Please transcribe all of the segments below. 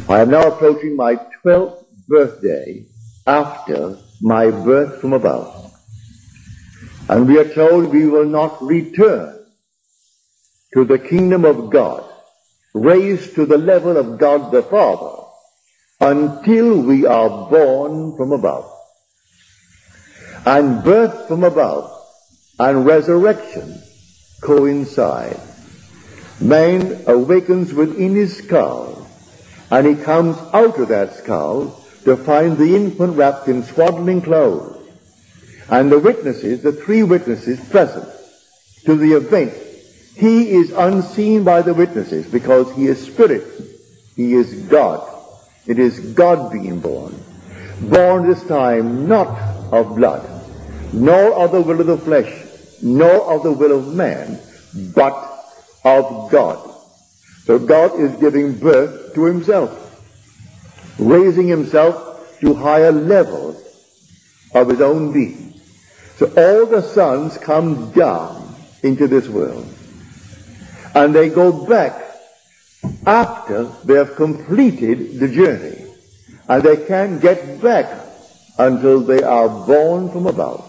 I am now approaching my 12th birthday after my birth from above. And we are told we will not return to the kingdom of God, raised to the level of God the Father, until we are born from above. And birth from above and resurrection coincide. Man awakens within his skull, and he comes out of that skull to find the infant wrapped in swaddling clothes. And the witnesses, the three witnesses present to the event, he is unseen by the witnesses because he is spirit. He is God. It is God being born. Born this time not of blood, nor of the will of the flesh, nor of the will of man, but of God. So God is giving birth to himself, raising himself to higher levels of his own being. So all the sons come down into this world, and they go back after they have completed the journey, and they can't get back until they are born from above,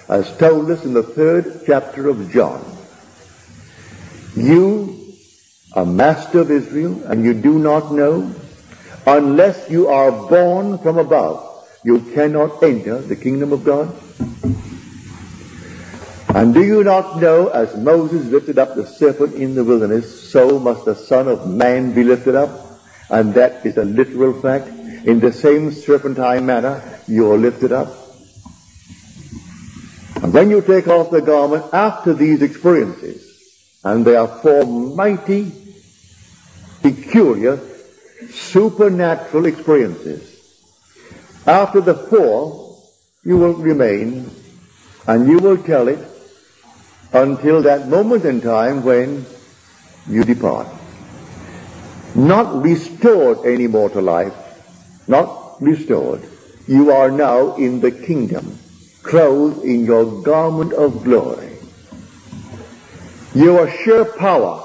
as told us in the 3rd chapter of John. You, a master of Israel, and you do not know, unless you are born from above, you cannot enter the kingdom of God. And do you not know, as Moses lifted up the serpent in the wilderness, so must the Son of Man be lifted up? And that is a literal fact. In the same serpentine manner, you are lifted up. And when you take off the garment after these experiences, and they are four mighty, peculiar, supernatural experiences, after the four, you will remain, and you will tell it until that moment in time when you depart. Not restored anymore to life, not restored. You are now in the kingdom, clothed in your garment of glory. You are sheer power,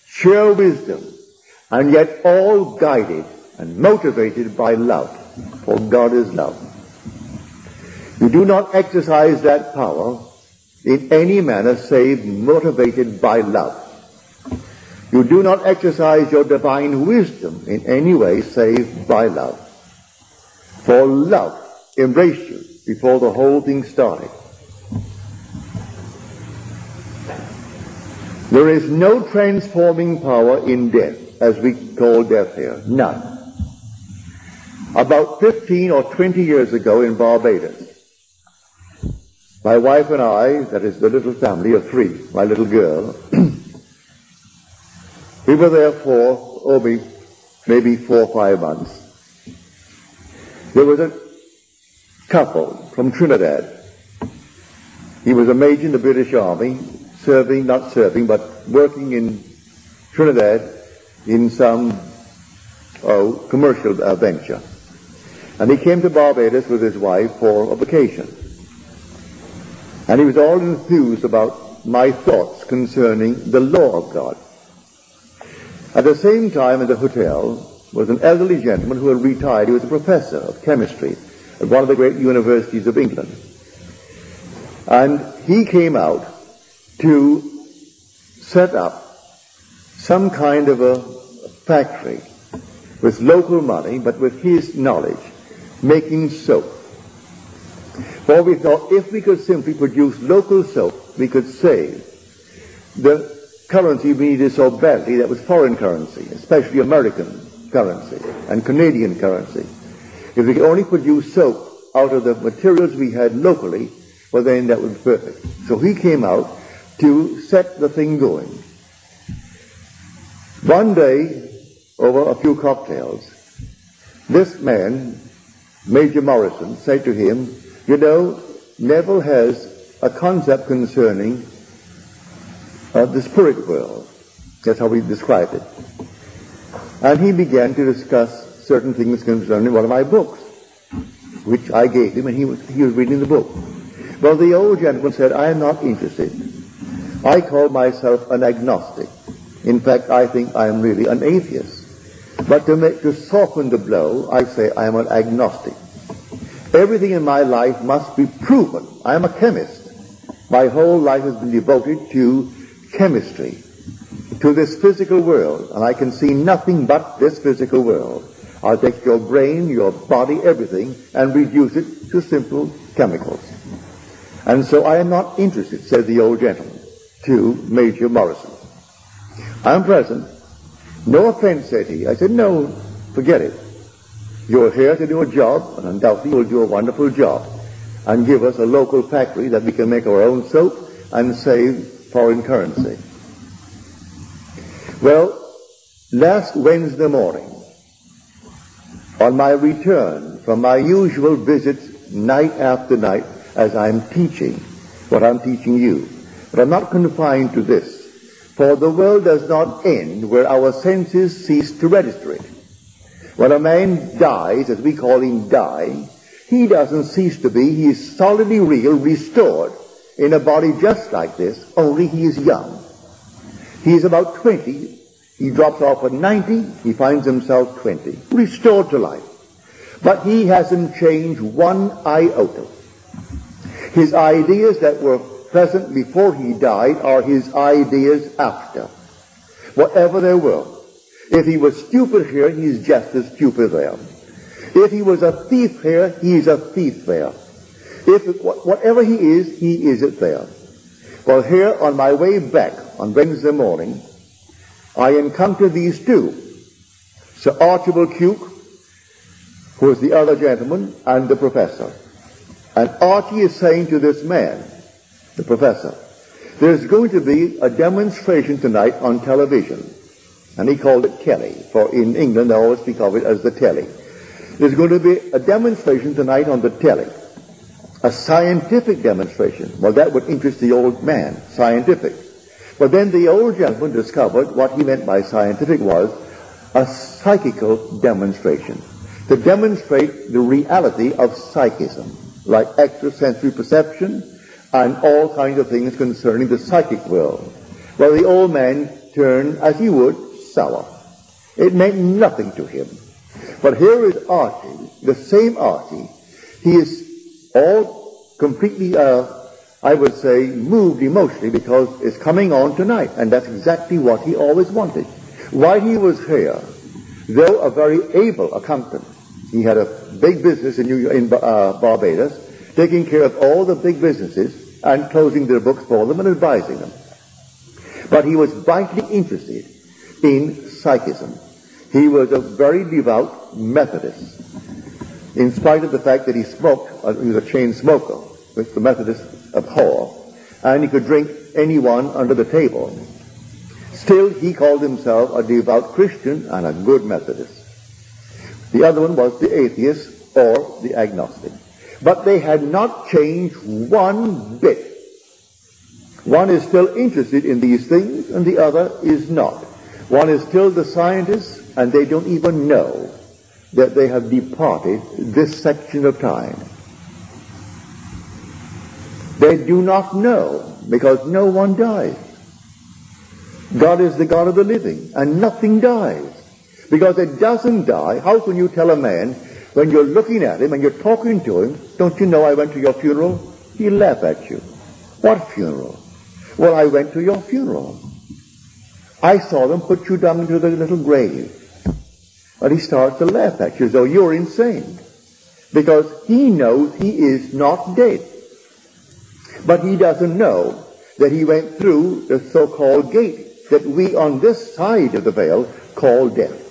sheer wisdom, and yet all guided and motivated by love, for God is love. You do not exercise that power in any manner save motivated by love. You do not exercise your divine wisdom in any way save by love. For love embraced you before the whole thing started. There is no transforming power in death, as we call death here. None. About 15 or 20 years ago in Barbados, my wife and I, that is the little family of three, my little girl, we were there for maybe 4 or 5 months. There was a couple from Trinidad. He was a major in the British Army, but working in Trinidad in some commercial venture. And he came to Barbados with his wife for a vacation. And he was all enthused about my thoughts concerning the law of God. At the same time in the hotel was an elderly gentleman who had retired. He was a professor of chemistry at one of the great universities of England. And he came out to set up some kind of a factory with local money, but with his knowledge, making soap. For we thought if we could simply produce local soap, we could save the currency we needed so badly, that was foreign currency, especially American currency and Canadian currency. If we could only produce soap out of the materials we had locally, well then that would be perfect. So he came out to set the thing going. One day, over a few cocktails, this man, Major Morrison, said to him, you know, Neville has a concept concerning the spirit world. That's how we described it. And he began to discuss certain things concerning one of my books, which I gave him, and he was reading the book. Well, the old gentleman said, I am not interested. I call myself an agnostic. In fact, I think I am really an atheist. But to soften the blow, I say I am an agnostic. Everything in my life must be proven. I am a chemist. My whole life has been devoted to chemistry, to this physical world, and I can see nothing but this physical world. I'll take your brain, your body, everything, and reduce it to simple chemicals. And so I am not interested, said the old gentleman to Major Morrison. I'm present. No offense, said he. I said, no, forget it. You're here to do a job, and undoubtedly you'll do a wonderful job, and give us a local factory that we can make our own soap and save foreign currency. Well, last Wednesday morning, on my return from my usual visits night after night as I'm teaching what I'm teaching you, but I'm not confined to this, for the world does not end where our senses cease to register it. When a man dies, as we call him dying, he doesn't cease to be. He is solidly real, restored in a body just like this, only he is young. He is about 20. He drops off at 90. He finds himself 20, restored to life. But he hasn't changed one iota. His ideas that were present before he died are his ideas after, whatever they were. If he was stupid here, he's just as stupid there. If he was a thief here, he's a thief there. Whatever he is it there. Well, here on my way back on Wednesday morning, I encountered these two, Sir Archibald Cooke, who was the other gentleman, and the professor. And Archie is saying to this man, the professor, there's going to be a demonstration tonight on television. And he called it telly, for in England they always speak of it as the telly. There's going to be a demonstration tonight on the telly. A scientific demonstration. Well, that would interest the old man, scientific. But then the old gentleman discovered what he meant by scientific was a psychical demonstration. To demonstrate the reality of psychism, like extrasensory perception and all kinds of things concerning the psychic world. Well, the old man turned, as he would, sour. It meant nothing to him. But here is Archie, the same Archie. He is all completely, I would say, moved emotionally because it's coming on tonight. And that's exactly what he always wanted. While he was here, though a very able accountant, he had a big business in Barbados, taking care of all the big businesses and closing their books for them and advising them. But he was vitally interested in psychism. He was a very devout Methodist. In spite of the fact that he smoked, he was a chain smoker, which the Methodists abhor, and he could drink anyone under the table. Still, he called himself a devout Christian and a good Methodist. The other one was the atheist or the agnostic. But they had not changed one bit. One is still interested in these things and the other is not. One is still the scientist and they don't even know that they have departed this section of time. They do not know because no one dies. God is the God of the living and nothing dies. Because it doesn't die. How can you tell a man when you're looking at him and you're talking to him, don't you know I went to your funeral? He'll laugh at you. What funeral? Well, I went to your funeral. I saw them put you down into the little grave. And he starts to laugh at you as though you're insane. Because he knows he is not dead. But he doesn't know that he went through the so-called gate that we on this side of the veil call death.